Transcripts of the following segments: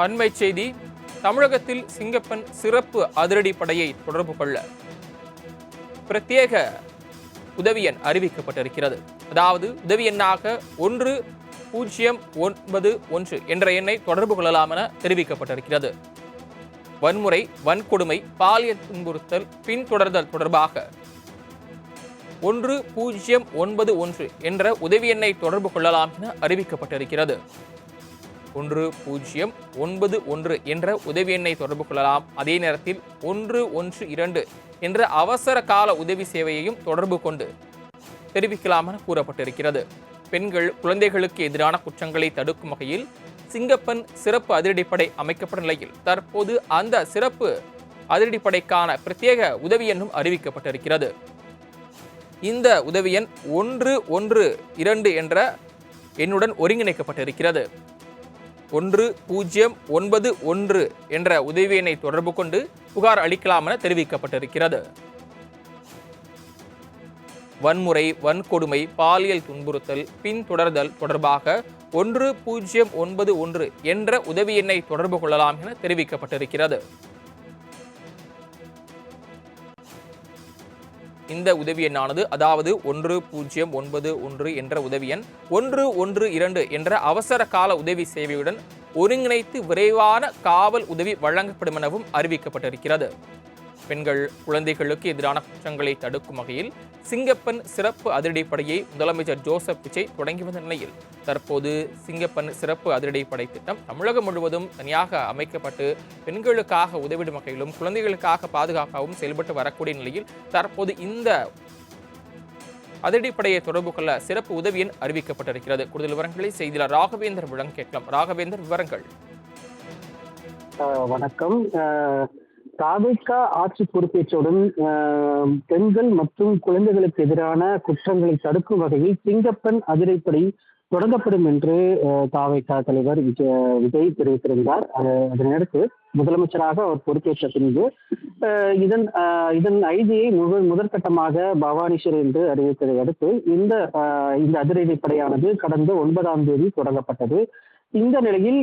அண்மை செய்தி. தமிழகத்தில் சிங்கப்பெண் சிறப்பு அதிரடிப்படையை தொடர்பு கொள்ள பிரத்யேக உதவி எண் அறிவிக்கப்பட்டிருக்கிறது. அதாவது உதவி எண்ணாக 1091 என்ற எண்ணை தொடர்பு கொள்ளலாம் என தெரிவிக்கப்பட்டிருக்கிறது. வன்முறை, வன்கொடுமை, பாலியல் துன்புறுத்தல், பின்தொடர்தல் தொடர்பாக 1091 என்ற உதவி எண்ணை தொடர்பு கொள்ளலாம் என அறிவிக்கப்பட்டிருக்கிறது. 1091 என்ற உதவி எண்ணை தொடர்பு கொள்ளலாம். அதே நேரத்தில் 112 என்ற அவசர கால உதவி சேவையையும் தொடர்பு கொண்டு தெரிவிக்கலாம் என கூறப்பட்டிருக்கிறது. பெண்கள், குழந்தைகளுக்கு எதிரான குற்றங்களை தடுக்கும் வகையில் சிங்கப்பெண் சிறப்பு அதிரடிப்படை அமைக்கப்பட்ட நிலையில் தற்போது அந்த சிறப்பு அதிரடிப்படைக்கான பிரத்யேக உதவி எண்ணும் அறிவிக்கப்பட்டிருக்கிறது. இந்த உதவி எண் 112 என்ற எண்ணுடன் ஒருங்கிணைக்கப்பட்டிருக்கிறது. 1091 என்ற உதவி எண்ணை தொடர்பு கொண்டு புகார் அளிக்கலாம் என தெரிவிக்கப்பட்டிருக்கிறது. வன்முறை, வன்கொடுமை, பாலியல் துன்புறுத்தல், பின்தொடர்தல் தொடர்பாக 1091 என்ற உதவி எண்ணை தொடர்பு கொள்ளலாம் என தெரிவிக்கப்பட்டிருக்கிறது. இந்த உதவி எண்ணானது, அதாவது 1091 என்ற உதவி எண் 112 என்ற அவசர கால உதவி சேவையுடன் ஒருங்கிணைத்து விரைவான காவல் உதவி வழங்கப்படும் எனவும் அறிவிக்கப்பட்டிருக்கிறது. பெண்கள், குழந்தைகளுக்கு எதிரான குற்றங்களை தடுக்கும் வகையில் சிங்கப்பெண் சிறப்பு அதிரடிப்படையை முதலமைச்சர் ஜோசப் விஜய் தொடங்கி வந்த நிலையில் தற்போது சிங்கப்பெண் சிறப்பு அதிரடிப்படை திட்டம் தமிழகம் முழுவதும் தனியாக அமைக்கப்பட்டு பெண்களுக்காக உதவிடும் வகையிலும் குழந்தைகளுக்காக பாதுகாக்கவும் செயல்பட்டு வரக்கூடிய நிலையில் தற்போது இந்த அதிரடிப்படையை தொடர்பு கொள்ள சிறப்பு உதவி எண் அறிவிக்கப்பட்டிருக்கிறது. கூடுதல் விவரங்களை செய்தியாளர் ராகவேந்தர் விளங்க கேட்கலாம். ராகவேந்தர், விவரங்கள். வணக்கம். தாவேக ஆட்சி பொறுப்பேற்றவுடன் பெண்கள் மற்றும் குழந்தைகளுக்கு எதிரான குற்றங்களை தடுக்கும் வகையில் சிங்கப்பெண் அதிரடிப்படை தொடங்கப்படும் என்று தாவேக தலைவர் விஜய் தெரிவித்திருந்தார். அதனையடுத்து முதலமைச்சராக அவர் பொறுப்பேற்ற பின்பு இதன் ஐடியை முதற்கட்டமாக பவானீஸ்வர் என்று அறிவித்ததை அடுத்து இந்த அதிரடிப்படையானது கடந்த 9ஆம் தேதி தொடங்கப்பட்டது. இந்த நிலையில்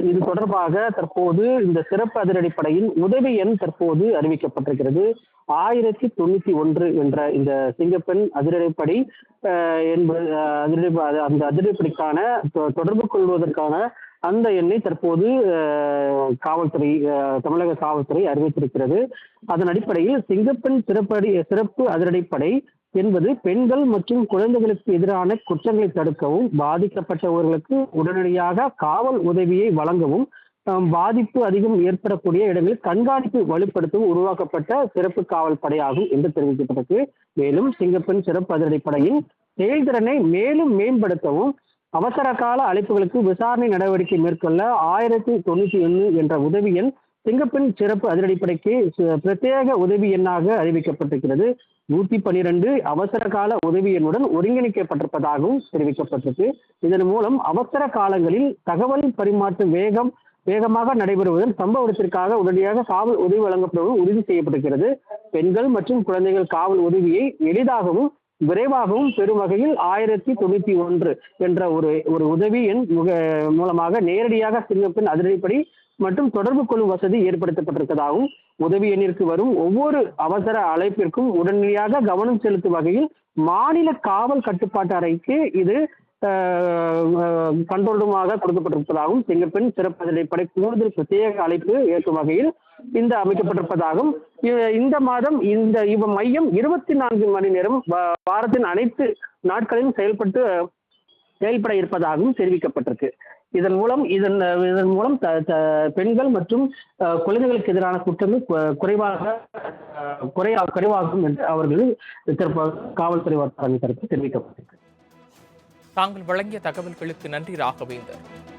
இது தொடர்பாக தற்போது இந்த சிறப்பு அதிரடிப்படையின் உதவி எண் தற்போது அறிவிக்கப்பட்டிருக்கிறது. 1091 என்ற இந்த சிங்கப்பெண் அதிரடிப்படை என்பது அந்த அதிரடிப்படைக்கான தொடர்பு கொள்வதற்கான அந்த எண்ணை தற்போது தமிழக காவல்துறை அறிவித்திருக்கிறது. அதன் அடிப்படையில் சிங்கப்பெண் சிறப்பு அதிரடிப்படை என்பது பெண்கள் மற்றும் குழந்தைகளுக்கு எதிரான குற்றங்களை தடுக்கவும், பாதிக்கப்பட்டவர்களுக்கு உடனடியாக காவல் உதவியை வழங்கவும், பாதிப்பு அதிகம் ஏற்படக்கூடிய இடங்களில் கண்காணிப்பு வலுப்படுத்தவும் உருவாக்கப்பட்ட சிறப்பு காவல் படையாகும் என்று தெரிவிக்கப்பட்டது. மேலும் சிங்கப்பெண் சிறப்பு அதிரடிப்படையின் செயல்திறனை மேலும் மேம்படுத்தவும் அவசர கால அழைப்புகளுக்கு விசாரணை நடவடிக்கை மேற்கொள்ள 1091 என்ற உதவி எண் சிங்கப்பெண் சிறப்பு அதிரடிப்படைக்கு பிரத்யேக உதவி எண்ணாக அறிவிக்கப்பட்டிருக்கிறது. 112 அவசர கால உதவி எண்ணுடன் ஒருங்கிணைக்கப்பட்டிருப்பதாகவும் தெரிவிக்கப்பட்டிருக்கு. இதன் மூலம் அவசர காலங்களில் தகவல் பரிமாற்றம் வேகமாக நடைபெறுவதன் சம்பவ இடத்திற்காக உடனடியாக காவல் உதவி வழங்கப்படுவது உறுதி செய்யப்பட்டிருக்கிறது. பெண்கள் மற்றும் குழந்தைகள் காவல் உதவியை எளிதாகவும் விரைவாகவும் பெறும் வகையில் 1091 என்ற ஒரு உதவி எண் மூலமாக நேரடியாக சிங்கப்பெண் அதிரடிப்படை மற்றும் தொடர்பு கொள்ளும் வசதி ஏற்படுத்தப்பட்டிருப்பதாகவும், உதவி எண்ணிற்கு வரும் ஒவ்வொரு அவசர அழைப்பிற்கும் உடனடியாக கவனம் செலுத்தும் வகையில் மாநில காவல் கட்டுப்பாட்டு அறைக்கு இது கண்ட்ரோலுமாக கொடுக்கப்பட்டிருப்பதாகவும், சிங்கப்பெண் சிறப்பு அதிரடிப்படை கூடுதல் பிரத்யேக அழைப்பு ஏற்கும் வகையில் இந்த அமைக்கப்பட்டிருப்பதாகவும், இந்த மாதம் இந்த மையம் 24 மணி நேரம் வாரத்தின் அனைத்து நாட்களிலும் செயல்பட இருப்பதாகவும் தெரிவிக்கப்பட்டிருக்கு. இதன் மூலம் பெண்கள் மற்றும் குழந்தைகளுக்கு எதிரான குற்றங்கள் குறைவாகும் என்று அவர்கள் காவல்துறை வட்டாரங்கள் தரப்பில் தெரிவிக்கப்பட்டிருக்கு. தாங்கள் வழங்கிய தகவல்களுக்கு நன்றி ராகவேந்தர்.